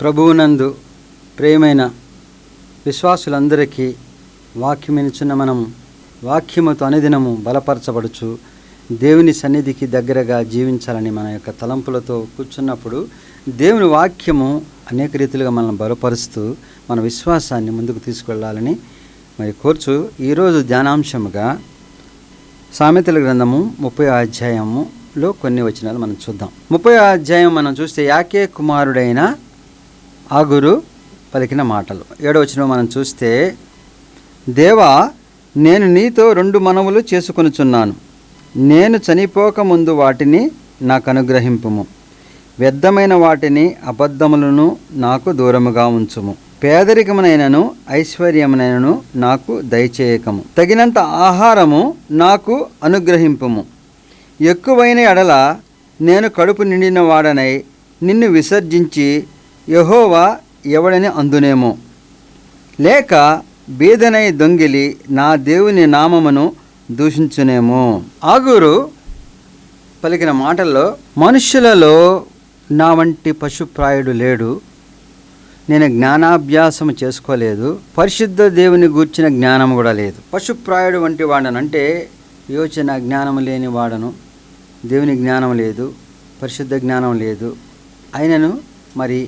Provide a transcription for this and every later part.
ప్రభువునందు ప్రియమైన విశ్వాసులందరికీ వాక్యమినిచున్న మనం వాక్యముతో అనుదినము బలపరచబడుచు దేవుని సన్నిధికి దగ్గరగా జీవించాలని మన యొక్క తలంపులతో కూర్చున్నప్పుడు దేవుని వాక్యము అనేక రీతిలుగా మనల్ని బలపరుస్తూ మన విశ్వాసాన్ని ముందుకు తీసుకెళ్ళాలని మరి కోర్చు. ఈరోజు ధ్యానాంశముగా సామెతల గ్రంథము 30వ అధ్యాయములో కొన్ని వచనాలు మనం చూద్దాం. 30వ అధ్యాయం మనం చూస్తే యాకే కుమారుడైన ఆగురు పలికిన మాటలు. 7వ వచనం మనం చూస్తే, దేవా, నేను నీతో 2 మనవులు చేసుకొనుచున్నాను. నేను చనిపోక ముందు వాటిని నాకు అనుగ్రహింపుము. వ్యర్థమైన వాటిని అబద్ధములను నాకు దూరముగా ఉంచుము. పేదరికమునైనను ఐశ్వర్యమునైనను నాకు దయచేయకము. తగినంత ఆహారము నాకు అనుగ్రహింపుము. ఎక్కువైన ఎడల నేను కడుపు నిండిన వాడనై నిన్ను విసర్జించి యెహోవా ఎవడని అందునేమో, లేక బీదనై దొంగిలి నా దేవుని నామమును దూషించునేమో. ఆగూరు పలికిన మాటల్లో, మనుష్యులలో నా వంటి పశుప్రాయుడు లేడు. నేను జ్ఞానాభ్యాసం చేసుకోలేదు, పరిశుద్ధ దేవుని గూర్చిన జ్ఞానం కూడా లేదు. పశుప్రాయుడు వంటి వాడను అంటే యోచన జ్ఞానం లేని వాడను, దేవుని జ్ఞానం లేదు, పరిశుద్ధ జ్ఞానం లేదు. ఆయనను మరి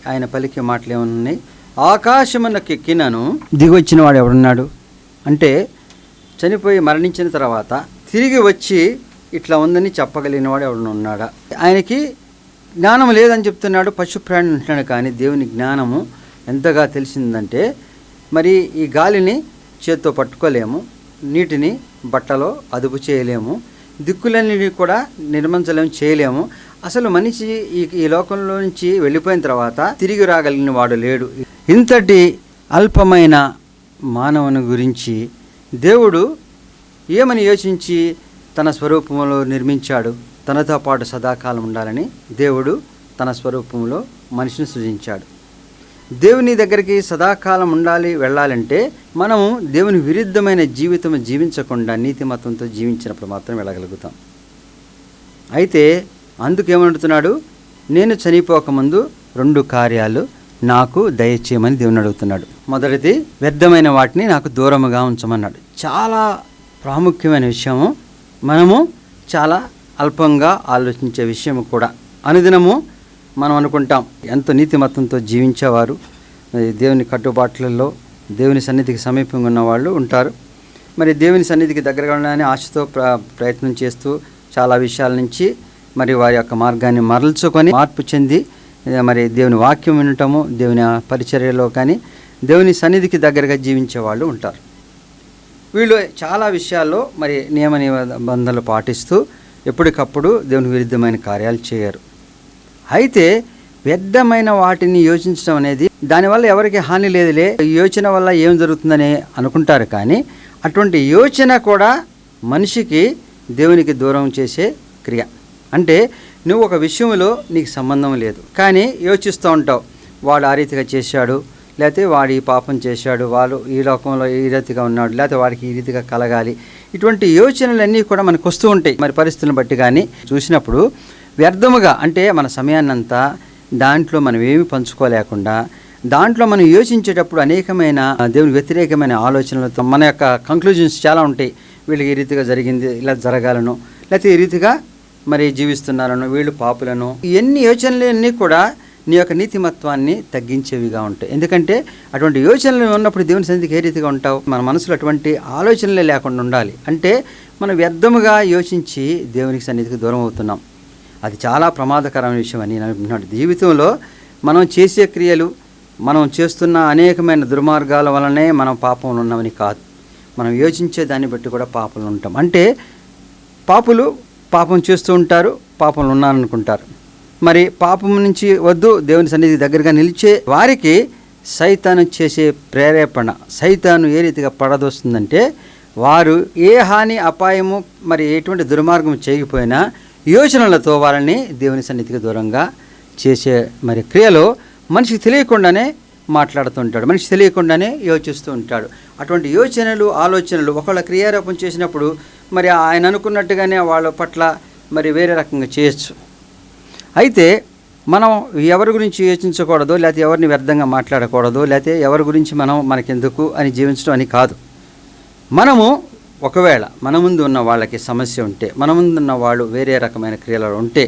ఆయన పలికే మాటలు ఏమన్నాయి? ఆకాశమునకు ఎక్కినను దిగొచ్చిన వాడు ఎవడున్నాడు అంటే, చనిపోయి మరణించిన తర్వాత తిరిగి వచ్చి ఇట్లా ఉందని చెప్పగలిగిన వాడు ఎవడన్నా ఉన్నాడా? ఆయనకి జ్ఞానం లేదని చెప్తున్నాడు, పశుప్రాణి అంటున్నాడు. కానీ దేవుని జ్ఞానము ఎంతగా తెలిసిందంటే, మరి ఈ గాలిని చేత్తో పట్టుకోలేము, నీటిని బట్టలో అదుపు చేయలేము, దిక్కులన్నీ కూడా నిర్మించలేము, చేయలేము. అసలు మనిషి ఈ లోకంలో నుంచి వెళ్ళిపోయిన తర్వాత తిరిగి రాగలిగిన వాడు లేడు. ఇంతటి అల్పమైన మానవుని గురించి దేవుడు ఏమని యోచించి తన స్వరూపంలో నిర్మించాడు? తనతో పాటు సదాకాలం ఉండాలని దేవుడు తన స్వరూపంలో మనిషిని సృజించాడు. దేవుని దగ్గరికి సదాకాలం ఉండాలి, వెళ్ళాలంటే మనము దేవుని విరుద్ధమైన జీవితం జీవించకుండా నీతిమతంతో జీవించినప్పుడు మాత్రం వెళ్ళగలుగుతాం. అయితే అందుకేమంటున్నాడు? నేను చనిపోకముందు 2 కార్యాలు నాకు దయచేయమని దేవుని అడుగుతున్నాడు. మొదటిది, వ్యర్థమైన వాటిని నాకు దూరముగా ఉంచమన్నాడు. చాలా ప్రాముఖ్యమైన విషయము, మనము చాలా అల్పంగా ఆలోచించే విషయము కూడా. అనుదినము మనం అనుకుంటాం, ఎంతో నీతిమత్తంతో జీవించేవారు, దేవుని కట్టుబాట్లలో దేవుని సన్నిధికి సమీపంగా ఉన్న వాళ్ళు ఉంటారు. మరి దేవుని సన్నిధికి దగ్గరగా ఉండాలని ఆశతో ప్రయత్నం చేస్తూ చాలా విషయాల నుంచి మరి వారి యొక్క మార్గాన్ని మరల్చుకొని మార్పు చెంది మరి దేవుని వాక్యం వినటము, దేవుని పరిచర్యలో కానీ దేవుని సన్నిధికి దగ్గరగా జీవించే వాళ్ళు ఉంటారు. వీళ్ళు చాలా విషయాల్లో మరి నియమ నిబంధనలు పాటిస్తూ ఎప్పటికప్పుడు దేవుని విరుద్ధమైన కార్యాలు చేయరు. అయితే వ్యర్థమైన వాటిని యోచించడం అనేది, దానివల్ల ఎవరికి హాని లేదులే, యోచన వల్ల ఏం జరుగుతుందని అనుకుంటారు. కానీ అటువంటి యోచన కూడా మనిషికి దేవునికి దూరం చేసే క్రియ. అంటే నువ్వు ఒక విషయంలో నీకు సంబంధం లేదు, కానీ యోచిస్తూ ఉంటావు, వాడు ఆ రీతిగా చేశాడు, లేకపోతే వాడు ఈ పాపం చేశాడు, వాడు ఈ లోకంలో ఈ రీతిగా ఉన్నాడు, లేకపోతే వాడికి ఈ రీతిగా కలగాలి. ఇటువంటి యోచనలన్నీ కూడా మనకు వస్తూ ఉంటాయి. మరి పరిస్థితులను బట్టి కానీ చూసినప్పుడు వ్యర్థముగా, అంటే మన సమయాన్నంతా దాంట్లో మనం ఏమి పంచుకోలేకుండా, దాంట్లో మనం యోచించేటప్పుడు అనేకమైన దేవుని వ్యతిరేకమైన ఆలోచనలతో మన యొక్క కంక్లూజన్స్ చాలా ఉంటాయి. వీళ్ళకి ఈ రీతిగా జరిగింది, ఇలా జరగాలను, లేకపోతే ఈ రీతిగా మరి జీవిస్తున్నారను, వీళ్ళు పాపులను. ఎన్ని యోచనలన్నీ కూడా నీ యొక్క నీతిమత్వాన్ని తగ్గించేవిగా ఉంటాయి. ఎందుకంటే అటువంటి యోచనలు ఉన్నప్పుడు దేవుని సన్నిధికి ఏ రీతిగా ఉంటావు? మన మనసులో అటువంటి ఆలోచనలే లేకుండా ఉండాలి. అంటే మనం వ్యర్థముగా యోచించి దేవునికి సన్నిధికి దూరం అవుతున్నాం. అది చాలా ప్రమాదకరమైన విషయం అని నేను అనుకుంటున్నాను. జీవితంలో మనం చేసే క్రియలు, మనం చేస్తున్న అనేకమైన దుర్మార్గాల వలనే మనం పాపంలో ఉన్నామని కాదు, మనం యోచించే దాన్ని బట్టి కూడా పాపంలో ఉంటాం. అంటే పాపులు పాపం చేస్తూ ఉంటారు, పాపంలో ఉన్నారనుకుంటారు. మరి పాపం నుంచి వద్దు, దేవుని సన్నిధికి దగ్గరగా నిలిచే వారికి సైతాను చేసే ప్రేరేపణ, సైతాను ఏ రీతిగా పడదొస్తుందంటే, వారు ఏ హాని అపాయము మరి ఎటువంటి దుర్మార్గం చేయకపోయినా యోచనలతో వాళ్ళని దేవుని సన్నిధికి దూరంగా చేసే మరి క్రియలో మనిషికి తెలియకుండానే మాట్లాడుతూ మనిషి తెలియకుండానే యోచిస్తూ ఉంటాడు. అటువంటి యోచనలు, ఆలోచనలు ఒకళ్ళ క్రియారూపం చేసినప్పుడు మరి ఆయన అనుకున్నట్టుగానే వాళ్ళ పట్ల మరి వేరే రకంగా చేయొచ్చు. అయితే మనం ఎవరి గురించి యోచించకూడదు, లేకపోతే ఎవరిని వ్యర్థంగా మాట్లాడకూడదు, లేకపోతే ఎవరి గురించి మనకెందుకు అని జీవించడం అని కాదు. మనము ఒకవేళ మన ముందు ఉన్న వాళ్ళకి సమస్య ఉంటే, మన ముందు ఉన్న వాళ్ళు వేరే రకమైన క్రియలు ఉంటే,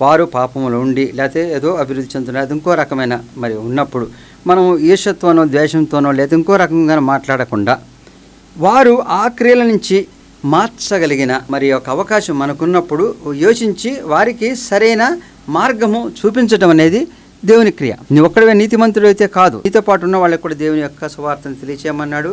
వారు పాపములు ఉండి లేకపోతే ఏదో అభివృద్ధి చెందుతున్నారు, అది ఇంకో రకమైన మరి ఉన్నప్పుడు మనం ఈర్ష్యతోనో ద్వేషంతోనో లేదా ఇంకో రకంగా మాట్లాడకుండా వారు ఆ క్రియల నుంచి మార్చగలిగిన మరి ఒక అవకాశం మనకున్నప్పుడు యోచించి వారికి సరైన మార్గము చూపించడం అనేది దేవుని క్రియ. నీ ఒక్కడే నీతిమంతుడు అయితే కాదు, నీతో పాటు ఉన్న వాళ్ళకి కూడా దేవుని యొక్క సువార్తను తెలియచేయమన్నాడు,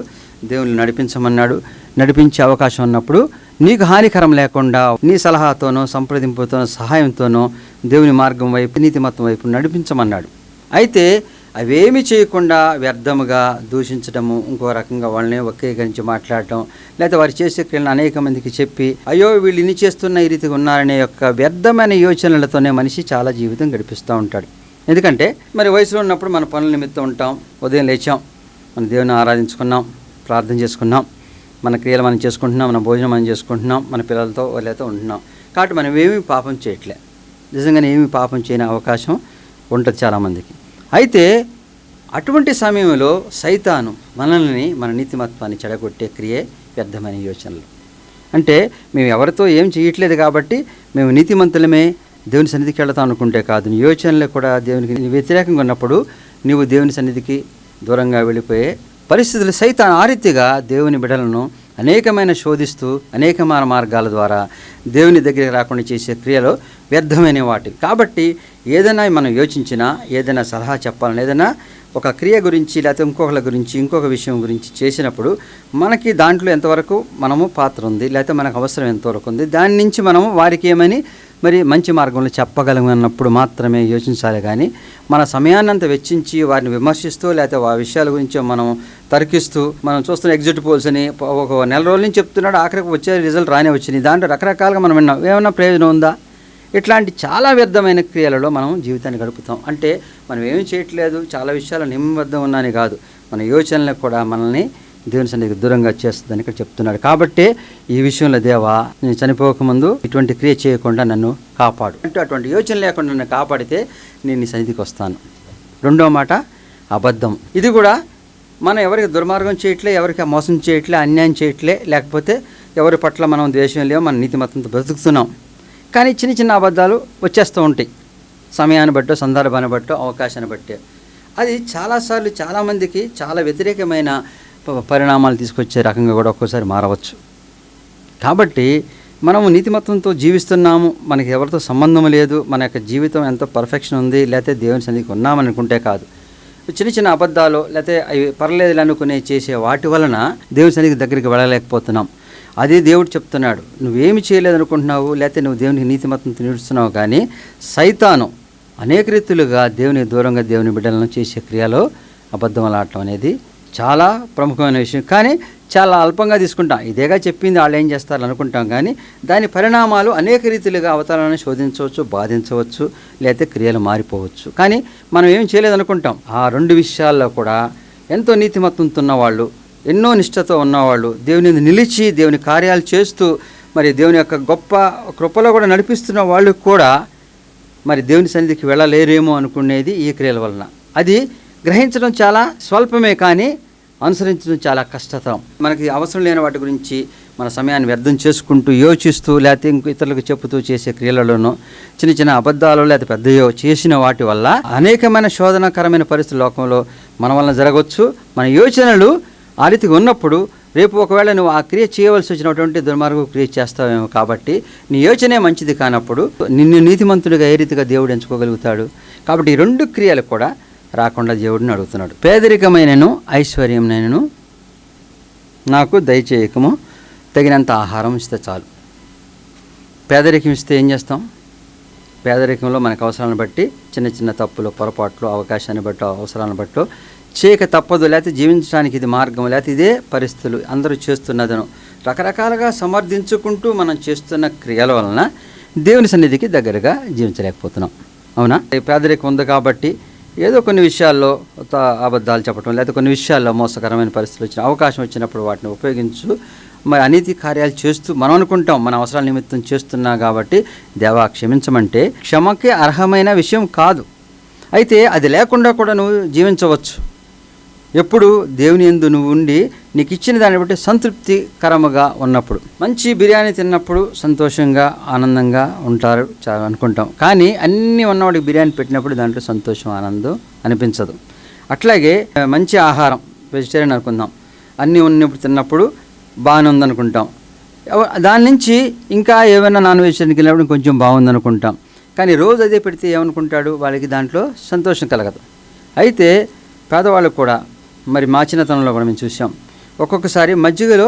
దేవుని నడిపించమన్నాడు. నడిపించే అవకాశం ఉన్నప్పుడు నీకు హానికరం లేకుండా నీ సలహాతోనో సంప్రదింపుతోనో సహాయంతోనో దేవుని మార్గం వైపు నీతిమత్వం వైపు నడిపించమన్నాడు. అయితే అవేమీ చేయకుండా వ్యర్థముగా దూషించడము, ఇంకో రకంగా వాళ్ళని వక్రీకరించి మాట్లాడటం, లేకపోతే వారు చేసే క్రియలను అనేక మందికి చెప్పి అయ్యో వీళ్ళు ఇన్ని చేస్తున్న ఈ రీతిగా ఉన్నారనే యొక్క వ్యర్థమైన యోచనలతోనే మనిషి చాలా జీవితం గడిపిస్తూ ఉంటాడు. ఎందుకంటే మరి వయసులో ఉన్నప్పుడు మన పనుల నిమిత్తం ఉంటాం, ఉదయం లేచాం, మన దేవుని ఆరాధించుకున్నాం, ప్రార్థన చేసుకున్నాం, మన క్రియలు మనం చేసుకుంటున్నాం, మన భోజనం మనం చేసుకుంటున్నాం, మన పిల్లలతో వాళ్ళతో ఉంటున్నాం. కాబట్టి మనం ఏమీ పాపం చేయట్లే, నిజంగానే ఏమీ పాపం చేయని అవకాశం ఉంటుంది చాలామందికి. అయితే అటువంటి సమయంలో సైతాను మనల్ని మన నీతిమత్వాన్ని చెడగొట్టే క్రియే వ్యర్థమైన యోచనలు. అంటే మేము ఎవరితో ఏం చేయట్లేదు కాబట్టి మేము నీతిమంతులమే దేవుని సన్నిధికి వెళతాం అనుకుంటే కాదు, నీ యోచనలు కూడా దేవునికి వ్యతిరేకంగా ఉన్నప్పుడు నీవు దేవుని సన్నిధికి దూరంగా వెళ్ళిపోయే పరిస్థితులు సైతాను ఆ రీతిగా దేవుని బిడ్డలను అనేకమైన శోధిస్తూ అనేకమైన మార్గాల ద్వారా దేవుని దగ్గరికి రాకుండా చేసే క్రియలు వ్యర్థమైన వాటి. కాబట్టి ఏదైనా మనం యోచించినా, ఏదైనా సలహా చెప్పాలని, ఏదైనా ఒక క్రియ గురించి లేకపోతే ఇంకొకరి గురించి ఇంకొక విషయం గురించి చేసినప్పుడు మనకి దాంట్లో ఎంతవరకు మనము పాత్ర ఉంది, లేకపోతే మనకు అవసరం ఎంతవరకు ఉంది, దాని నుంచి మనము వారికి ఏమని మరి మంచి మార్గంలో చెప్పగలమన్నప్పుడు మాత్రమే యోచించాలి. కానీ మన సమయాన్నంతా వెచ్చించి వారిని విమర్శిస్తూ లేకపోతే ఆ విషయాల గురించి మనం తర్కిస్తూ మనం చూస్తున్న ఎగ్జిట్ పోల్స్ అని ఒక నెల రోజుల నుంచి చెప్తున్నాడు, ఆఖరికి వచ్చే రిజల్ట్ రానే వచ్చింది, దాంట్లో రకరకాలుగా మనం విన్నాం, ఏమైనా ప్రయోజనం ఉందా? ఇట్లాంటి చాలా వ్యర్థమైన క్రియలలో మనం జీవితాన్ని గడుపుతాం. అంటే మనం ఏమి చేయట్లేదు, చాలా విషయాలు నిమ్మబద్ధం ఉన్నాని కాదు, మన యోచనలకు కూడా మనల్ని దేవుని సన్నిధికి దూరంగా చేస్తుందని ఇక్కడ చెప్తున్నాడు. కాబట్టి ఈ విషయంలో దేవా, నేను చనిపోకముందు ఇటువంటి క్రియ చేయకుండా నన్ను కాపాడు అంటే అటువంటి యోచన లేకుండా నన్ను కాపాడితే నేను నీ సన్నిధికి వస్తాను. రెండో మాట అబద్ధం. ఇది కూడా మనం ఎవరికి దుర్మార్గం చేయట్లే, ఎవరికి మోసం చేయట్లే, అన్యాయం చేయట్లే, లేకపోతే ఎవరి పట్ల మనం ద్వేషం లేవు, మన నీతిమత్వంతో బ్రతుకుతున్నాం. కానీ చిన్న చిన్న అబద్ధాలు వచ్చేస్తూ ఉంటాయి, సమయాన్ని బట్టో, సందర్భాన్ని బట్టో, అవకాశాన్ని బట్టే. అది చాలాసార్లు చాలామందికి చాలా వ్యతిరేకమైన పరిణామాలు తీసుకొచ్చే రకంగా కూడా ఒక్కోసారి మారవచ్చు. కాబట్టి మనము నీతిమత్వంతో జీవిస్తున్నాము, మనకి ఎవరితో సంబంధం లేదు, మన యొక్క జీవితం ఎంతో పర్ఫెక్షన్ ఉంది, లేకపోతే దేవుని సన్నిధికి ఉన్నామని అనుకుంటే కాదు. చిన్న చిన్న అబద్ధాలు లేకపోతే అవి పర్లేదు అనుకునే చేసే వాటి వలన దేవుని సన్నిధికి దగ్గరికి వెళ్ళలేకపోతున్నాం. అదే దేవుడు చెప్తున్నాడు, నువ్వేమి చేయలేదనుకుంటున్నావు, లేకపోతే నువ్వు దేవునికి నీతిమత్వంతో నిలుస్తున్నావు, కానీ సైతాను అనేక రీతులుగా దేవుని దూరంగా దేవుని బిడ్డలను చేసే క్రియలో అబద్ధం ఆడటం అనేది చాలా ప్రముఖమైన విషయం. కానీ చాలా అల్పంగా తీసుకుంటాం, ఇదేగా చెప్పింది వాళ్ళు ఏం చేస్తారు అనుకుంటాం. కానీ దాని పరిణామాలు అనేక రీతిలుగా అవతారాలను శోధించవచ్చు, బాధించవచ్చు, లేకపోతే క్రియలు మారిపోవచ్చు. కానీ మనం ఏం చేయలేదనుకుంటాం. ఆ రెండు విషయాల్లో కూడా ఎంతో నీతిమత్వంతో ఉన్నవాళ్ళు, ఎన్నో నిష్ఠతో ఉన్నవాళ్ళు, దేవుని నిలిచి దేవుని కార్యాలు చేస్తూ మరి దేవుని యొక్క గొప్ప కృపలో కూడా నడిపిస్తున్న వాళ్ళు కూడా మరి దేవుని సన్నిధికి వెళ్ళలేరేమో అనుకునేది ఈ క్రియల వలన. అది గ్రహించడం చాలా స్వల్పమే, కానీ అనుసరించడం చాలా కష్టతరం. మనకి అవసరం లేని వాటి గురించి మన సమయాన్ని వ్యర్థం చేసుకుంటూ యోచిస్తూ లేకపోతే ఇంకో ఇతరులకు చెప్పుతూ చేసే క్రియలలోనూ చిన్న చిన్న అబద్ధాలు లేకపోతే పెద్దయో చేసిన వాటి వల్ల అనేకమైన శోధనకరమైన పరిస్థితుల లోకంలో మన వలన జరగవచ్చు. మన యోచనలు ఆ రీతిగా ఉన్నప్పుడు రేపు ఒకవేళ నువ్వు ఆ క్రియ చేయవలసి వచ్చినటువంటి దుర్మార్గ క్రియ చేస్తావేమో. కాబట్టి నీ యోచనే మంచిది కానప్పుడు నిన్ను నీతిమంతుడిగా ఏ రీతిగా దేవుడు ఎంచుకోగలుగుతాడు? కాబట్టి ఈ రెండు క్రియలు కూడా రాకుండా దేవుడిని అడుగుతున్నాడు. పేదరికమైనను ఐశ్వర్యంనైనను నాకు దయచేయకము, తగినంత ఆహారం ఇస్తే చాలు. పేదరికం ఇస్తే ఏం చేస్తాం? పేదరికంలో మనకు అవసరాలను బట్టి చిన్న చిన్న తప్పులు, పొరపాట్లు, అవకాశాన్ని బట్టి, అవసరాలను బట్టి చేయక తప్పదు, లేకపోతే జీవించడానికి ఇది మార్గం, లేకపోతే ఇదే పరిస్థితులు అందరూ చేస్తున్నదను రకరకాలుగా సమర్థించుకుంటూ మనం చేస్తున్న క్రియల వలన దేవుని సన్నిధికి దగ్గరగా జీవించలేకపోతున్నాం. అవునా? పేదరికం ఉంది కాబట్టి ఏదో కొన్ని విషయాల్లో అబద్ధాలు చెప్పడం, లేకపోతే కొన్ని విషయాల్లో మోసకరమైన పరిస్థితులు వచ్చిన అవకాశం వచ్చినప్పుడు వాటిని ఉపయోగించు మరి అనీతి కార్యాలు చేస్తూ మనం అనుకుంటాం మన అవసరాల నిమిత్తం చేస్తున్నా కాబట్టి దేవా క్షమించమంటే క్షమకి అర్హమైన విషయం కాదు. అయితే అది లేకుండా కూడా నువ్వు జీవించవచ్చు. ఎప్పుడు దేవుని యందు నువ్వు ఉండి నీకు ఇచ్చిన దాన్ని బట్టి సంతృప్తికరముగా ఉన్నప్పుడు. మంచి బిర్యానీ తిన్నప్పుడు సంతోషంగా ఆనందంగా ఉంటారు చాలా అనుకుంటాం, కానీ అన్నీ ఉన్నవాడికి బిర్యానీ పెట్టినప్పుడు దాంట్లో సంతోషం ఆనందం అనిపించదు. అట్లాగే మంచి ఆహారం వెజిటేరియన్ అనుకుందాం, అన్నీ ఉన్నప్పుడు తిన్నప్పుడు బాగానే ఉందనుకుంటాం. దాని నుంచి ఇంకా ఏమైనా నాన్ వెజిటేరియన్కి వెళ్ళినప్పుడు కొంచెం బాగుందనుకుంటాం, కానీ రోజు అదే పెడితే ఏమనుకుంటాడు, వాళ్ళకి దాంట్లో సంతోషం కలగదు. అయితే పేదవాళ్ళకు కూడా మరి మా చిన్నతనంలో కూడా మేము చూసాం, ఒక్కొక్కసారి మజ్జిగలో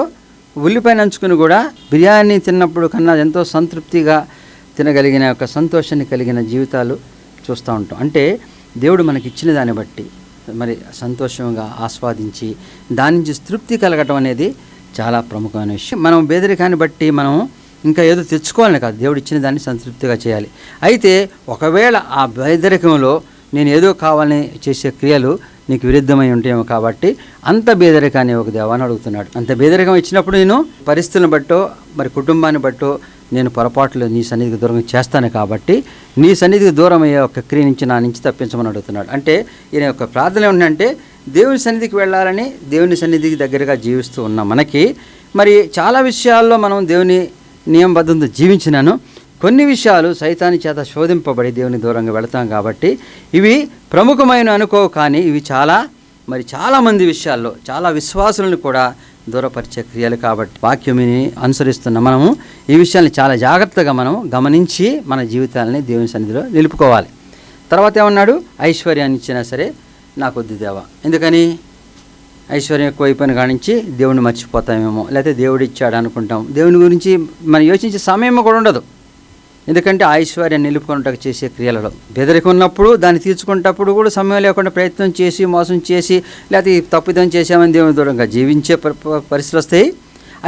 ఉల్లిపాయ నంచుకుని కూడా బిర్యానీ తిన్నప్పుడు కన్నా ఎంతో సంతృప్తిగా తినగలిగిన ఒక సంతోషాన్ని కలిగిన జీవితాలు చూస్తూ ఉంటాం. అంటే దేవుడు మనకి ఇచ్చిన దాన్ని బట్టి మరి సంతోషంగా ఆస్వాదించి దాని నుంచి తృప్తి కలగటం అనేది చాలా ప్రముఖమైన విషయం. మనం పేదరికాన్ని బట్టి మనం ఇంకా ఏదో తెచ్చుకోవాలని కాదు, దేవుడు ఇచ్చిన దాన్ని సంతృప్తిగా చేయాలి. అయితే ఒకవేళ ఆ పేదరికంలో నేను ఏదో కావాలని చేసే క్రియలు నీకు విరుద్ధమై ఉంటాయేమో, కాబట్టి అంత పేదరికాన్ని ఒక దేవాన్ని అడుగుతున్నాడు. అంత పేదరికం ఇచ్చినప్పుడు నేను పరిస్థితులను బట్టో మరి కుటుంబాన్ని బట్టో నేను పొరపాట్లు నీ సన్నిధికి దూరం చేస్తాను, కాబట్టి నీ సన్నిధికి దూరం అయ్యే ఒక క్రియ నుంచి నా నుంచి తప్పించమని అడుగుతున్నాడు. అంటే ఈయన యొక్క ప్రార్థన ఏమిటంటే దేవుని సన్నిధికి వెళ్ళాలని, దేవుని సన్నిధికి దగ్గరగా జీవిస్తూ ఉన్న మనకి మరి చాలా విషయాల్లో మనం దేవుని నియమబద్ధంతో జీవించినాను, కొన్ని విషయాలు సైతాని చేత శోధింపబడి దేవుని దూరంగా వెళతాం. కాబట్టి ఇవి ప్రముఖమైన అనుకోవు, కానీ ఇవి చాలామంది విషయాల్లో చాలా విశ్వాసులను కూడా దూరపరిచే క్రియలు. కాబట్టి వాక్యమిని అనుసరిస్తున్న మనము ఈ విషయాన్ని చాలా జాగ్రత్తగా మనం గమనించి మన జీవితాలని దేవుని సన్నిధిలో నిలుపుకోవాలి. తర్వాత ఏమన్నాడు, ఐశ్వర్యాన్ని ఇచ్చినా సరే నాకొద్దు దేవా. ఎందుకని? ఐశ్వర్యం ఎక్కువైపోయిన కానించి దేవుడిని మర్చిపోతామేమో, లేకపోతే దేవుడు ఇచ్చాడు అనుకుంటాం. దేవుని గురించి మనం యోచించే సమయం కూడా ఉండదు. ఎందుకంటే ఐశ్వర్యాన్ని నిలుపుకున్నట్టు చేసే క్రియలలో బెదరిక ఉన్నప్పుడు దాన్ని తీర్చుకునేటప్పుడు కూడా సమయం లేకుండా ప్రయత్నం చేసి మోసం చేసి లేకపోతే తప్పిదం చేసామని దేవుని దూరంగా జీవించే పరిస్థితులు వస్తాయి.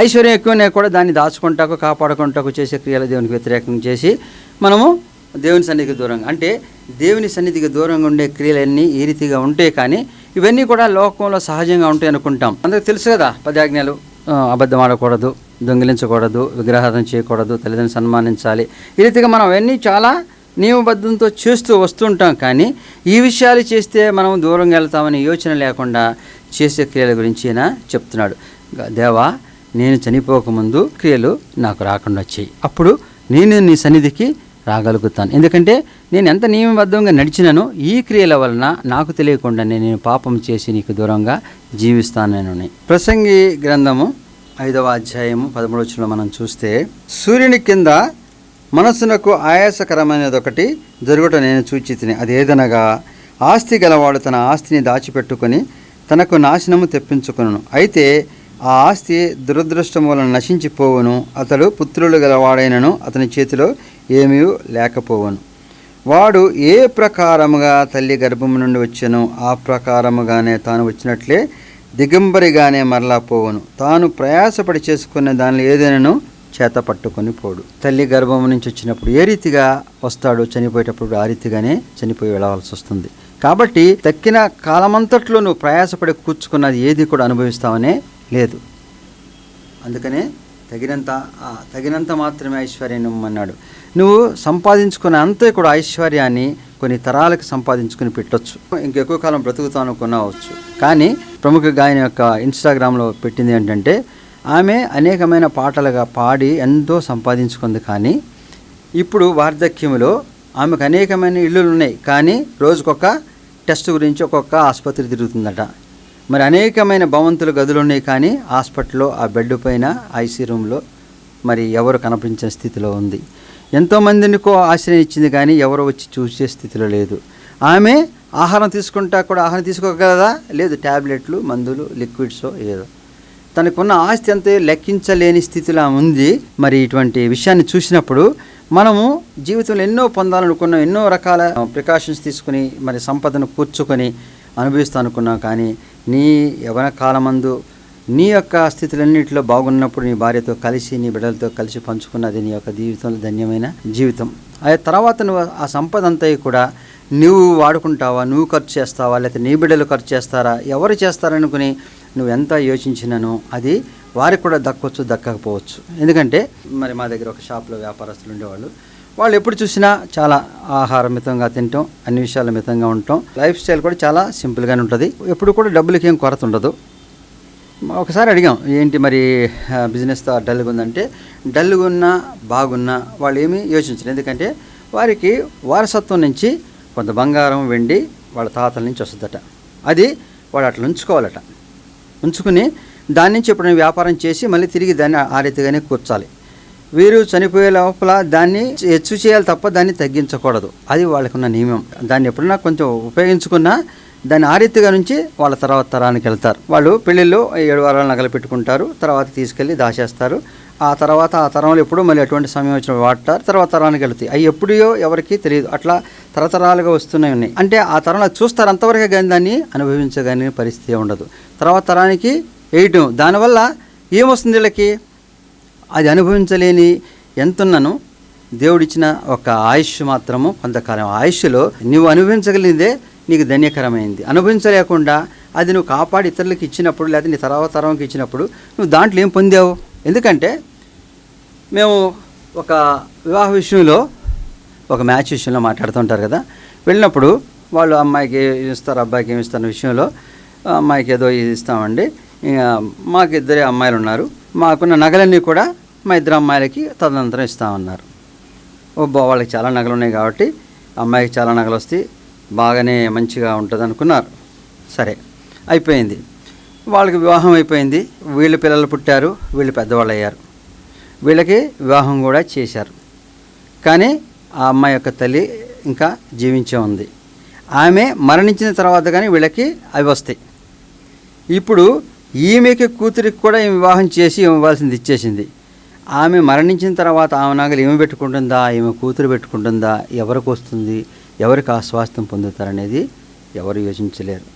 ఐశ్వర్యం ఎక్కువనే కూడా దాన్ని దాచుకుంటాకు కాపాడుకుంటాకు చేసే క్రియలు దేవునికి వ్యతిరేకంగా చేసి మనము దేవుని సన్నిధికి దూరంగా, అంటే దేవుని సన్నిధికి దూరంగా ఉండే క్రియలన్నీ ఈ రీతిగా ఉంటాయి. కానీ ఇవన్నీ కూడా లోకంలో సహజంగా ఉంటాయి అనుకుంటాం. అందరికి తెలుసు కదా 10 ఆజ్ఞలు, అబద్ధం ఆడకూడదు, దొంగిలించకూడదు, విగ్రహారాధన చేయకూడదు, తల్లిదండ్రులను సన్మానించాలి. ఈ రీతిగా మనం అవన్నీ చాలా నియమబద్ధంతో చేస్తూ వస్తుంటాం. కానీ ఈ విషయాలు చేస్తే మనం దూరంగా వెళ్తామని యోచన లేకుండా చేసే క్రియల గురించి ఈయన చెప్తున్నాడు. దేవా, నేను చనిపోకముందు క్రియలు నాకు రాకుండా వచ్చాయి, అప్పుడు నేను నీ సన్నిధికి రాగలుగుతాను. ఎందుకంటే నేను ఎంత నియమబద్ధంగా నడిచినానో ఈ క్రియల వలన నాకు తెలియకుండా నేను పాపం చేసి నీకు దూరంగా జీవిస్తాను. ప్రసంగి గ్రంథము 5వ అధ్యాయము 13వ వచనంలో మనం చూస్తే, సూర్యుని కింద మనస్సునకు ఆయాసకరమైనదొకటి జరుగుట నేను చూచితిని, అదేదనగా ఆస్తి గలవాడు తన ఆస్తిని దాచిపెట్టుకొని తనకు నాశనము తెప్పించుకొనును. అయితే ఆ ఆస్తి దురదృష్టం వలన నశించిపోవును. అతడు పుత్రులు గలవాడైనను అతని చేతిలో ఏమీ లేకపోవును. వాడు ఏ ప్రకారముగా తల్లి గర్భము నుండి వచ్చెనో ఆ ప్రకారముగానే తాను వచ్చినట్లే దిగంబరిగానే మరలా పోవును. తాను ప్రయాసపడి చేసుకునే దానిలో ఏదైనాను చేత పట్టుకొని పోడు. తల్లి గర్భం నుంచి వచ్చినప్పుడు ఏ రీతిగా వస్తాడో చనిపోయేటప్పుడు ఆ రీతిగానే చనిపోయి వెళ్ళవలసి వస్తుంది. కాబట్టి తక్కిన కాలమంతట్లో నువ్వు ప్రయాసపడి ఏది కూడా అనుభవిస్తావనే లేదు. అందుకనే తగినంత మాత్రమే ఐశ్వర్యం అన్నాడు. నువ్వు సంపాదించుకున్న అంతే కూడా ఐశ్వర్యాన్ని కొన్ని తరాలకు సంపాదించుకుని పెట్టొచ్చు, ఇంకెక్కువ కాలం బ్రతుకుతాను అనుకున్నావచ్చు. కానీ ప్రముఖ గాయని యొక్క ఇన్స్టాగ్రామ్లో పెట్టింది ఏంటంటే, ఆమె అనేకమైన పాటలుగా పాడి ఎంతో సంపాదించుకుంది. కానీ ఇప్పుడు వార్ధక్యంలో ఆమెకు అనేకమైన ఇళ్ళు ఉన్నాయి, కానీ రోజుకొక టెస్ట్ గురించి ఒక్కొక్క ఆసుపత్రి తిరుగుతుందట. మరి అనేకమైన భవంతులు గదులు ఉన్నాయి, కానీ హాస్పిటల్లో ఆ బెడ్ పైన ఐసీ రూమ్లో మరి ఎవరు కనిపించే స్థితిలో ఉంది. ఎంతోమందినికో ఆశ్రయం ఇచ్చింది, కానీ ఎవరో వచ్చి చూసే స్థితిలో లేదు. ఆమె ఆహారం తీసుకుంటా కూడా ఆహారం తీసుకోగలదా? లేదు. ట్యాబ్లెట్లు, మందులు, లిక్విడ్స్ ఏదో. తనకున్న ఆస్తి అంతే లెక్కించలేని స్థితిలో ఉంది. మరి ఇటువంటి విషయాన్ని చూసినప్పుడు మనము జీవితంలో ఎన్నో పొందాలనుకున్నాం, ఎన్నో రకాల ప్రికాషన్స్ తీసుకుని మరి సంపదను కూర్చుకొని అనుభవిస్తూ అనుకున్నాం. కానీ నీ యవ్వన కాలమందు నీ యొక్క స్థితులన్నింటిలో బాగున్నప్పుడు నీ భార్యతో కలిసి నీ బిడ్డలతో కలిసి పంచుకున్నది నీ యొక్క జీవితంలో ధన్యమైన జీవితం. ఆ తర్వాత నువ్వు ఆ సంపద అంతా కూడా నువ్వు వాడుకుంటావా, నువ్వు ఖర్చు చేస్తావా, లేకపోతే నీ బిడ్డలు ఖర్చు చేస్తారా, ఎవరు చేస్తారనుకుని నువ్వు ఎంత యోచించినానో అది వారికి కూడా దక్కొచ్చు, దక్కకపోవచ్చు. ఎందుకంటే మరి మా దగ్గర ఒక షాప్లో వ్యాపారస్తులు ఉండేవాళ్ళు. వాళ్ళు ఎప్పుడు చూసినా చాలా ఆహారం మితంగా తినటం, అన్ని విషయాలు మితంగా ఉండటం, లైఫ్ స్టైల్ కూడా చాలా సింపుల్గానే ఉంటుంది. ఎప్పుడు కూడా డబ్బులకి ఏం కొరత ఉండదు. ఒకసారి అడిగాం, ఏంటి మరి బిజినెస్ డల్గా ఉందంటే, డల్గా ఉన్నా బాగున్నా వాళ్ళు ఏమీ యోచించరు. ఎందుకంటే వారికి వారసత్వం నుంచి కొంత బంగారం, వెండి వాళ్ళ తాతల నుంచి వస్తుందట. అది వాడు అట్లా ఉంచుకోవాలట. ఉంచుకుని దాని నుంచి ఎప్పుడైనా వ్యాపారం చేసి మళ్ళీ తిరిగి దాన్ని ఆ రీతిగానే కూర్చాలి. వీరు చనిపోయే లోపల దాన్ని హెచ్చు చేయాలి తప్ప దాన్ని తగ్గించకూడదు. అది వాళ్ళకున్న నియమం. దాన్ని ఎప్పుడన్నా కొంచెం ఉపయోగించుకున్నా దాన్ని ఆ రీతిగా నుంచి వాళ్ళ తర్వాత తరానికి వెళ్తారు. వాళ్ళు పెళ్ళిళ్ళు 7 వారాలు నగలు పెట్టుకుంటారు, తర్వాత తీసుకెళ్ళి దాచేస్తారు. ఆ తర్వాత ఆ తరంలో ఎప్పుడు మళ్ళీ అటువంటి సమయం వచ్చినప్పుడు వాడతారు, తర్వాత తరానికి వెళ్తాయి. అవి ఎప్పుడో ఎవరికి తెలియదు. అట్లా తరతరాలుగా వస్తున్నాయి ఉన్నాయి. అంటే ఆ తరంలో చూస్తారు అంతవరకే, కానీ దాన్ని అనుభవించగానే పరిస్థితి ఉండదు. తర్వాత తరానికి వేయటం, దానివల్ల ఏమొస్తుంది వీళ్ళకి? అది అనుభవించలేని ఎంతున్నను దేవుడిచ్చిన ఒక ఆయుష్ మాత్రము కొంతకాలం. ఆయుష్లో నువ్వు అనుభవించగలిగిందే నీకు ధన్యకరమైంది. అనుభవించలేకుండా అది నువ్వు కాపాడి ఇతరులకు ఇచ్చినప్పుడు, లేకపోతే నీ తర్వాత తరంకి ఇచ్చినప్పుడు నువ్వు దాంట్లో ఏం పొందావు? ఎందుకంటే మేము ఒక వివాహ విషయంలో, ఒక మ్యాచ్ విషయంలో మాట్లాడుతుంటారు కదా, వెళ్ళినప్పుడు వాళ్ళు అమ్మాయికి ఏమి ఇస్తారు, అబ్బాయికి ఏమి ఇస్తారు విషయంలో, అమ్మాయికి ఏదో ఇది ఇస్తామండి, మాకు 2 అమ్మాయిలు ఉన్నారు, మాకున్న నగలన్నీ కూడా మా 2 అమ్మాయిలకి తదనంతరం ఇస్తామన్నారు. వాళ్ళకి చాలా నగలు ఉన్నాయి కాబట్టి అమ్మాయికి చాలా నగలు వస్తాయి, బాగానే మంచిగా ఉంటుంది అనుకున్నారు. సరే, అయిపోయింది. వాళ్ళకి వివాహం అయిపోయింది. వీళ్ళు పిల్లలు పుట్టారు, వీళ్ళు పెద్దవాళ్ళు అయ్యారు, వీళ్ళకి వివాహం కూడా చేశారు. కానీ ఆ అమ్మాయి యొక్క తల్లి ఇంకా జీవించే ఉంది. ఆమె మరణించిన తర్వాత కానీ వీళ్ళకి అవి వస్తాయి. ఇప్పుడు ఈమెకి కూతురికి కూడా ఈమె వివాహం చేసి ఇవ్వాల్సింది ఇచ్చేసింది. ఆమె మరణించిన తర్వాత ఆమె నగలు ఏమి పెట్టుకుంటుందా, ఈమె కూతురు పెట్టుకుంటుందా, ఎవరికి వస్తుంది, ఎవరికి ఆ స్వాస్థ్యం పొందుతారనేది ఎవరు యోచించలేరు.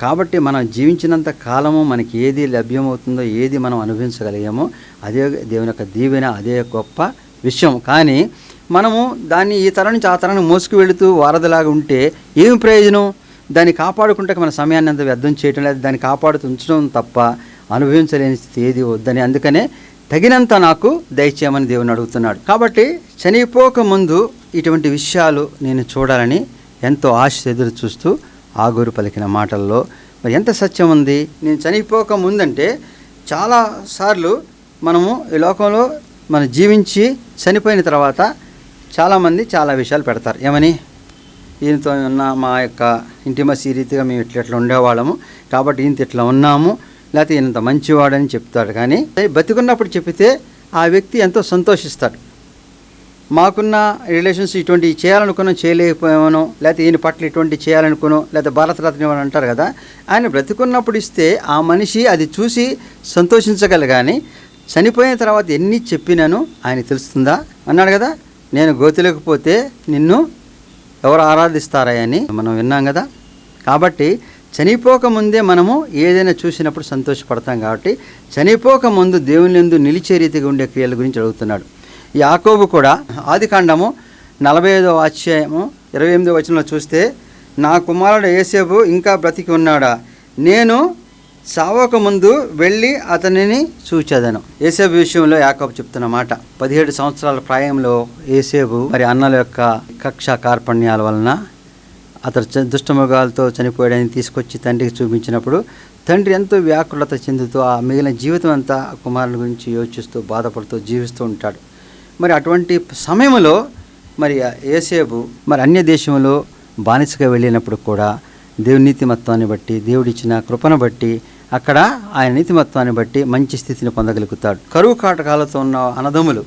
కాబట్టి మనం జీవించినంత కాలము మనకి ఏది లభ్యమవుతుందో, ఏది మనం అనుభవించగలిగామో అదే దేవుని యొక్క దీవెన, అదే గొప్ప విషయం. కానీ మనము దాన్ని ఈ తరం నుంచి ఆ తరాన్ని మోసుకు వెళుతూ వారధిలాగా ఉంటే ఏమి ప్రయోజనం? దాన్ని కాపాడుకుంటే మన సమయాన్ని అంత వ్యర్థం చేయటం లేదు, దాన్ని కాపాడుతూ ఉంచడం తప్ప అనుభవించలేని స్థితి ఏది వద్దని. అందుకనే తగినంత నాకు దయచేయమని దేవుని అడుగుతున్నాడు. కాబట్టి చనిపోక ముందు ఇటువంటి విషయాలు నేను చూడాలని ఎంతో ఆశ ఎదురు చూస్తూ ఆగూరు పలికిన మాటల్లో మరి ఎంత సత్యం ఉంది. నేను చనిపోక ముందంటే చాలాసార్లు మనము ఈ లోకంలో మనం జీవించి చనిపోయిన తర్వాత చాలామంది చాలా విషయాలు పెడతారు. ఏమని? ఈయనతో ఉన్న మా యొక్క ఇంటిమసీ రీతిగా మేము ఇట్లా ఉండేవాళ్ళము కాబట్టి ఈయనతో ఇట్లా ఉన్నాము, లేకపోతే ఈయనంత మంచివాడని చెప్తాడు. కానీ బతికున్నప్పుడు చెప్పితే ఆ వ్యక్తి ఎంతో సంతోషిస్తాడు. మాకున్న రిలేషన్స్ ఇటువంటి చేయాలనుకున్నాం, చేయలేకపోయామనో, లేకపోతే ఈయన పట్ల ఇటువంటి చేయాలనుకున్నాం, లేకపోతే భారతరత్న ఇవ్వని అంటారు కదా, ఆయన బ్రతికున్నప్పుడు ఇస్తే ఆ మనిషి అది చూసి సంతోషించగలరు. కానీ చనిపోయిన తర్వాత ఎన్ని చెప్పినాను ఆయన తెలుస్తుందా అన్నాడు కదా, నేను గోతిలేకపోతే నిన్ను ఎవరు ఆరాధిస్తారా అని మనం విన్నాం కదా. కాబట్టి చనిపోకముందే మనము ఏదైనా చూసినప్పుడు సంతోషపడతాం. కాబట్టి చనిపోకముందు దేవుని యందు నిలిచే రీతిగా ఉండే క్రియల గురించి అడుగుతున్నాడు. యాకోబు కూడా ఆదికాండము 45వ అధ్యాయము 28వ వచనంలో చూస్తే, నా కుమారుడు యోసేపు ఇంకా బ్రతికి ఉన్నాడా, నేను చావకముందు వెళ్ళి అతనిని చూచెదను. యోసేపు విషయంలో యాకోబు చెప్తున్న మాట, 17 సంవత్సరాల ప్రాయంలో యోసేపు మరి అన్నల యొక్క కక్ష కార్పణ్యాల వలన అతడు దుష్టమృగాలతో చనిపోయాడని తీసుకొచ్చి తండ్రికి చూపించినప్పుడు తండ్రి ఎంతో వ్యాకులత చెందుతూ ఆ మిగిలిన జీవితం అంతా కుమారుని గురించి యోచిస్తూ బాధపడుతూ జీవిస్తూ ఉంటాడు. మరి అటువంటి సమయంలో మరి యోసేపు మరి అన్య దేశంలో బానిసగా వెళ్ళినప్పుడు కూడా దేవుని నీతిమత్వాన్ని బట్టి, దేవుడిచ్చిన కృపను బట్టి, అక్కడ ఆయన నీతిమత్వాన్ని బట్టి మంచి స్థితిని పొందగలుగుతాడు. కరువు కాటకాలతో ఉన్న అన్నదమ్ములు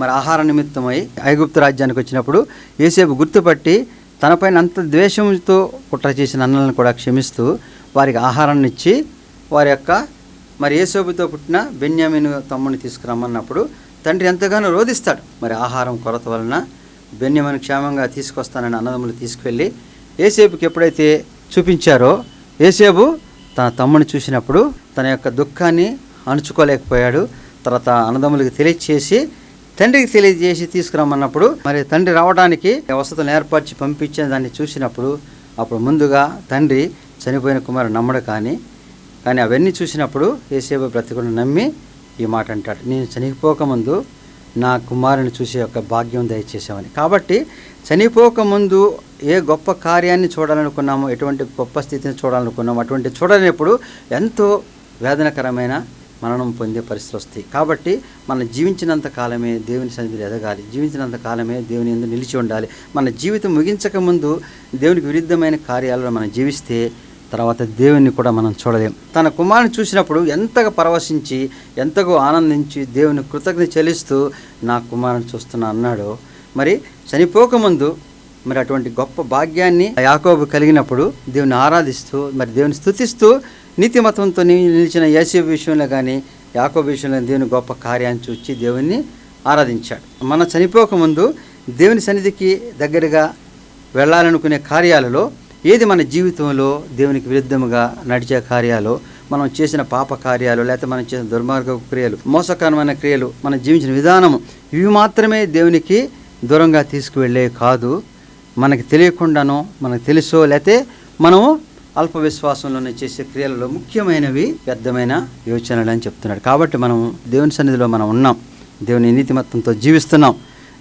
మరి ఆహార నిమిత్తమై ఐగుప్తు రాజ్యానికి వచ్చినప్పుడు యోసేపు గుర్తుపట్టి తనపైన అంత ద్వేషంతో కుట్ర చేసిన అన్నలను కూడా క్షమిస్తూ వారికి ఆహారాన్ని ఇచ్చి వారి యొక్క మరి యోసేపుతో పుట్టిన బెన్యామీను తమ్ముని తీసుకురమ్మన్నప్పుడు తండ్రి ఎంతగానో రోధిస్తాడు. మరి ఆహారం కొరత వలన బెన్యామీను క్షేమంగా తీసుకొస్తానని అన్నదమ్ములు తీసుకువెళ్ళి యోసేపుకి ఎప్పుడైతే చూపించారో, యోసేపు తన తమ్ముని చూసినప్పుడు తన యొక్క దుఃఖాన్ని అణుచుకోలేకపోయాడు. తర్వాత అన్నదమ్ములకి తెలియచేసి తండ్రికి తెలియజేసి తీసుకురమ్మన్నప్పుడు మరి తండ్రి రావడానికి వసతులను ఏర్పరిచి పంపించిన దాన్ని చూసినప్పుడు అప్పుడు ముందుగా తండ్రి చనిపోయిన కుమారుడు నమ్మడు. కానీ అవన్నీ చూసినప్పుడు యోసేపు బ్రతికుని నమ్మి ఈ మాట అంటాడు, నేను చనిపోకముందు నా కుమారుని చూసే ఒక భాగ్యం దయచేసామని. కాబట్టి చనిపోకముందు ఏ గొప్ప కార్యాన్ని చూడాలనుకున్నామో, ఎటువంటి గొప్ప స్థితిని చూడాలనుకున్నామో అటువంటి చూడలేనప్పుడు ఎంతో వేదనకరమైన మరణం పొందే పరిస్థితులు వస్తాయి. కాబట్టి మనం జీవించినంత కాలమే దేవుని సన్నిధిలో ఎదగాలి, జీవించినంత కాలమే దేవుని యందు నిలిచి ఉండాలి. మన జీవితం ముగించక ముందు దేవునికి విరుద్ధమైన కార్యాలను మనం జీవిస్తే తర్వాత దేవుని కూడా మనం చూడలేం. తన కుమారుని చూసినప్పుడు ఎంతగా పరవశించి, ఎంతగా ఆనందించి దేవుని కృతజ్ఞత చెల్లిస్తూ నా కుమారుని చూస్తున్నా అన్నాడో, మరి చనిపోకముందు మరి అటువంటి గొప్ప భాగ్యాన్ని యాకోబు కలిగినప్పుడు దేవుని ఆరాధిస్తూ, మరి దేవుని స్తుతిస్తూ, నీతిమతంతో నిలిచిన యేసేపు విషయంలో కానీ యాకోబు విషయంలో దేవుని గొప్ప కార్యాన్ని చూచి దేవుణ్ణి ఆరాధించాడు. మనం చనిపోకముందు దేవుని సన్నిధికి దగ్గరగా వెళ్ళాలనుకునే కార్యాలలో ఏది మన జీవితంలో దేవునికి విరుద్ధముగా నడిచే కార్యాలు, మనం చేసిన పాప కార్యాలు, లేకపోతే మనం చేసిన దుర్మార్గ క్రియలు, మోసకరమైన క్రియలు, మనం జీవించిన విధానము, ఇవి మాత్రమే దేవునికి దూరంగా తీసుకువెళ్ళే కాదు. మనకి తెలియకుండానో, మనకు తెలుసో, లేకపోతే మనము అల్ప విశ్వాసంలోనే చేసే క్రియలలో ముఖ్యమైనవి వ్యర్థమైన యోచనలు అని చెప్తున్నాడు. కాబట్టి మనం దేవుని సన్నిధిలో మనం ఉన్నాం, దేవుని నీతిమత్వంతో జీవిస్తున్నాం,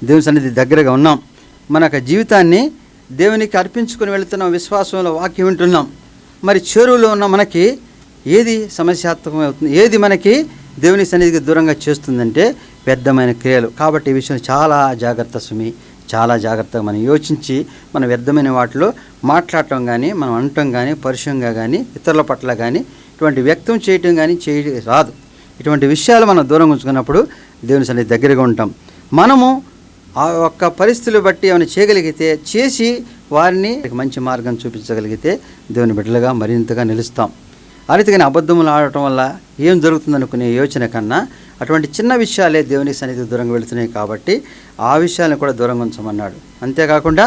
దేవుని సన్నిధి దగ్గరగా ఉన్నాం, మన యొక్క జీవితాన్ని దేవునికి అర్పించుకొని వెళుతున్నాం, విశ్వాసంలో వాక్యం వింటున్నాం. మరి చెరువులో ఉన్న మనకి ఏది సమస్యాత్మకం అవుతుంది, ఏది మనకి దేవుని సన్నిధికి దూరంగా చేస్తుందంటే వ్యర్థమైన క్రియలు. కాబట్టి ఈ విషయం చాలా జాగ్రత్త సుమి, చాలా జాగ్రత్తగా మనం యోచించి మన వ్యర్థమైన వాటిలో మాట్లాడటం కానీ, మనం అనటం కానీ, పరుషంగా కానీ, ఇతరుల పట్ల కానీ ఇటువంటి వ్యక్తం చేయటం కానీ రాదు. ఇటువంటి విషయాలు మనం దూరంగా ఉంచుకున్నప్పుడు దేవుని సన్నిధి దగ్గరగా ఉంటాం. మనము ఆ ఒక్క పరిస్థితులు బట్టి ఏమైనా చేయగలిగితే, చేసి వారిని మంచి మార్గం చూపించగలిగితే దేవుని బిడ్డలుగా మరింతగా నిలుస్తాం. ఆ రీతిగానే అబద్ధములు ఆడటం వల్ల ఏం జరుగుతుందనుకునే యోచన కన్నా అటువంటి చిన్న విషయాలే దేవుని సన్నిధికి దూరంగా వెళుతున్నాయి. కాబట్టి ఆ విషయాలను కూడా దూరంగా ఉంచమన్నాడు. అంతేకాకుండా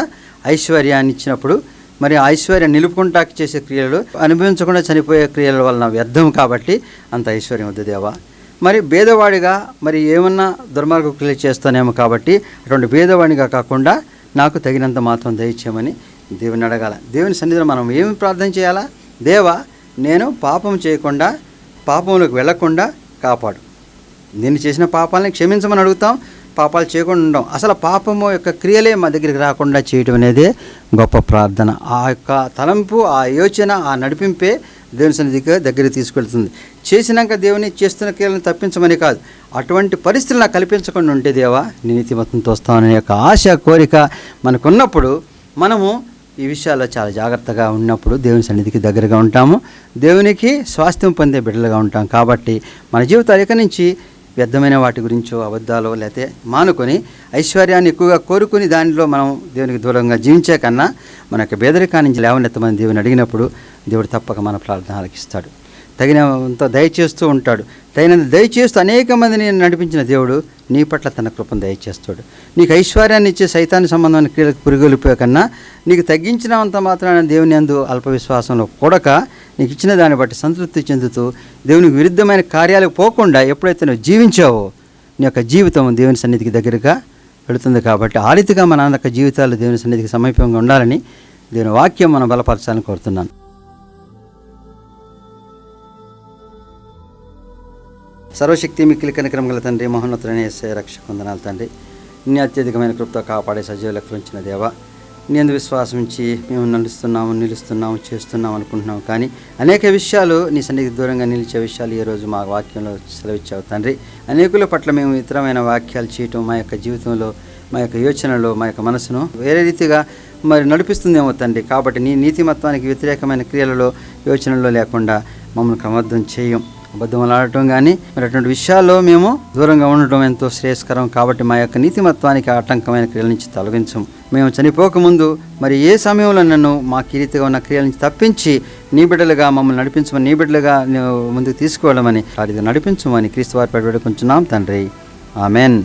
ఐశ్వర్యాన్ని ఇచ్చినప్పుడు మరి ఆ ఐశ్వర్యం నిలుపుకుంటాకి చేసే క్రియలు, అనుభవించకుండా చనిపోయే క్రియల వలన వ్యర్థం. కాబట్టి అంత ఐశ్వర్యం వద్దు దేవా. మరి భేదవాడిగా మరి ఏమన్నా దుర్మార్గ క్రియలు చేస్తానేమో, కాబట్టి అటువంటి భేదవాడిగా కాకుండా నాకు తగినంత మాత్రం దయచేయమని దేవుని అడగాల. దేవుని సన్నిధిలో మనం ఏమి ప్రార్థన చేయాలా? దేవా, నేను పాపం చేయకుండా, పాపంలోకి వెళ్లకుండా కాపాడు. నేను చేసిన పాపాలని క్షమించమని అడుగుతాం, పాపాలు చేయకుండా ఉండడం. అసలు పాపము యొక్క క్రియలే మా దగ్గరికి రాకుండా చేయటం అనేది గొప్ప ప్రార్థన. ఆ యొక్క తలంపు, ఆ యోచన, ఆ నడిపింపే దేవుని సన్నిధికి దగ్గరికి తీసుకెళ్తుంది. చేసినాక దేవుని చేస్తున్న క్రియలను తప్పించమని కాదు, అటువంటి పరిస్థితులు నాకు కల్పించకుండా ఉంటే దేవా నీ నీతిమత్వంతో వస్తామనే యొక్క ఆశ, కోరిక మనకున్నప్పుడు మనము ఈ విషయాల్లో చాలా జాగ్రత్తగా ఉన్నప్పుడు దేవుని సన్నిధికి దగ్గరగా ఉంటాము, దేవునికి స్వాస్థ్యం పొందే బిడ్డలుగా ఉంటాం. కాబట్టి మన జీవితాలు ఇక నుంచి వ్యర్థమైన వాటి గురించో, అబద్ధాలు లేకపోతే మానుకొని ఐశ్వర్యాన్ని ఎక్కువగా కోరుకుని దానిలో మనం దేవునికి దూరంగా జీవించే కన్నా మన యొక్క పేదరికాన్ని నుంచి లేవనెత్తమని దేవుని అడిగినప్పుడు దేవుడు తప్పక మన ప్రార్థన ఆలకిస్తాడు. తగినంత దయచేస్తూ ఉంటాడు. తగినంత దయచేస్తూ అనేక మందిని నడిపించిన దేవుడు నీ పట్ల తన కృపను దయచేస్తాడు. నీకు ఐశ్వర్యాన్ని ఇచ్చే సైతాన్ని సంబంధమైన క్రియలకు పురిగొలిపోయే కన్నా నీకు తగ్గించినంత మాత్రాన దేవుని యందు అల్ప విశ్వాసంలో కూడక నీకు ఇచ్చిన దాన్ని బట్టి సంతృప్తి చెందుతూ దేవునికి విరుద్ధమైన కార్యాలకు పోకుండా ఎప్పుడైతే నువ్వు జీవించావో నీ యొక్క జీవితం దేవుని సన్నిధికి దగ్గరగా వెళుతుంది. కాబట్టి ఆ రీతిగా మన యొక్క జీవితాలు దేవుని సన్నిధికి సమీపంగా ఉండాలని దేవుని వాక్యం మనం బలపరచాలని కోరుతున్నాను. సర్వశక్తి మిక్కిలి కనికరం గల తండ్రి, మహోన్నతుడైన యేసయ్య రక్షక వందనాలు తండ్రి. నీ అత్యధికమైన కృపతో కాపాడే సజీవులకు ఉంచిన దేవా, నీ అందు విశ్వాసం ఇచ్చి మేము నిలుస్తున్నాము చేస్తున్నాము అనుకుంటున్నాము. కానీ అనేక విషయాలు నీ సన్నిధికి దూరంగా నిలిచే విషయాలు ఈ రోజు మా వాక్యంలో సెలవిచ్చావు తండ్రి. అనేకుల పట్ల మేము ఇతరమైన వాక్యాలు చేయటం మా యొక్క జీవితంలో, మా యొక్క యోచనలో, మా యొక్క మనసును వేరే రీతిగా మరి నడిపిస్తుందేమో తండ్రి. కాబట్టి నీ నీతిమత్వానికి వ్యతిరేకమైన క్రియలలో, యోచనలో లేకుండా మమ్మల్ని క్రమబద్ధం చేయం. అబద్ధములు ఆడటం కానీ మరి అటువంటి విషయాల్లో మేము దూరంగా ఉండటం ఎంతో శ్రేయస్కరం. కాబట్టి మా యొక్క నీతిమత్వానికి ఆటంకమైన క్రియల నుంచి తొలగించం. మేము చనిపోకముందు మరి ఏ సమయంలో నన్ను మా రీతిగా ఉన్న క్రియల నుంచి తప్పించి నీ బిడ్డలుగా మమ్మల్ని నడిపించమని, నీ బిడ్డలుగా ముందుకు తీసుకువెళ్ళమని, నడిపించమని క్రీస్తు వారి పేరిట వేడుకుంటున్నాం తండ్రి. ఆమెన్.